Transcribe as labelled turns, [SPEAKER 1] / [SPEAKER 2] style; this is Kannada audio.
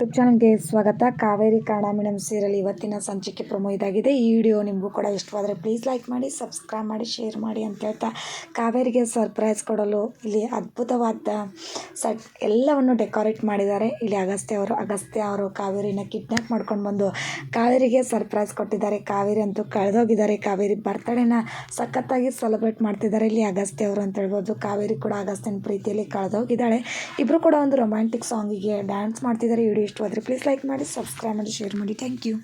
[SPEAKER 1] ಯೂಟ್ಯೂಬ್ ಚಾನಲ್ಗೆ ಸ್ವಾಗತ. ಕಾವೇರಿ ಕನ್ನಡ ಮೀಡಿಯಂ ಸೀರಿಯಲ್ ಇವತ್ತಿನ ಸಂಚಿಕೆ ಪ್ರೊಮೋ ಇದಾಗಿದೆ. ಈ ವಿಡಿಯೋ ನಿಮಗೂ ಕೂಡ ಇಷ್ಟವಾದರೆ ಪ್ಲೀಸ್ ಲೈಕ್ ಮಾಡಿ, ಸಬ್ಸ್ಕ್ರೈಬ್ ಮಾಡಿ, ಶೇರ್ ಮಾಡಿ ಅಂತ ಹೇಳ್ತಾ, ಕಾವೇರಿಗೆ ಸರ್ಪ್ರೈಸ್ ಕೊಡಲು ಇಲ್ಲಿ ಅದ್ಭುತವಾದ ಎಲ್ಲವನ್ನು ಡೆಕೋರೇಟ್ ಮಾಡಿದ್ದಾರೆ. ಇಲ್ಲಿ ಅಗಸ್ತ್ಯ ಅವರು ಕಾವೇರಿನ ಕಿಡ್ನ್ಯಾಪ್ ಮಾಡ್ಕೊಂಡು ಬಂದು ಕಾವೇರಿಗೆ ಸರ್ಪ್ರೈಸ್ ಕೊಟ್ಟಿದ್ದಾರೆ. ಕಾವೇರಿ ಅಂತೂ ಕಳೆದೋಗಿದ್ದಾರೆ. ಕಾವೇರಿ ಬರ್ತ್ಡೇನ ಸಖತ್ತಾಗಿ ಸೆಲೆಬ್ರೇಟ್ ಮಾಡ್ತಿದ್ದಾರೆ ಇಲ್ಲಿ ಅಗಸ್ತ್ಯ ಅವರು ಅಂತ ಹೇಳ್ಬೋದು. ಕಾವೇರಿ ಕೂಡ ಅಗಸ್ತ್ಯನ ಪ್ರೀತಿಯಲ್ಲಿ ಕಳೆದೋಗಿದ್ದಾಳೆ. ಇಬ್ಬರು ಕೂಡ ಒಂದು ರೊಮ್ಯಾಂಟಿಕ್ ಸಾಂಗಿಗೆ ಡ್ಯಾನ್ಸ್ ಮಾಡ್ತಿದ್ದಾರೆ. ವಿಡಿಯೋ ಇಷ್ಟವಾದರೆ ಪ್ಲೀಸ್ ಲೈಕ್ ಮಾಡಿ, ಸಬ್ಸ್ಕ್ರೈಬ್ ಮಾಡಿ, ಶೇರ್ ಮಾಡಿ. Thank you.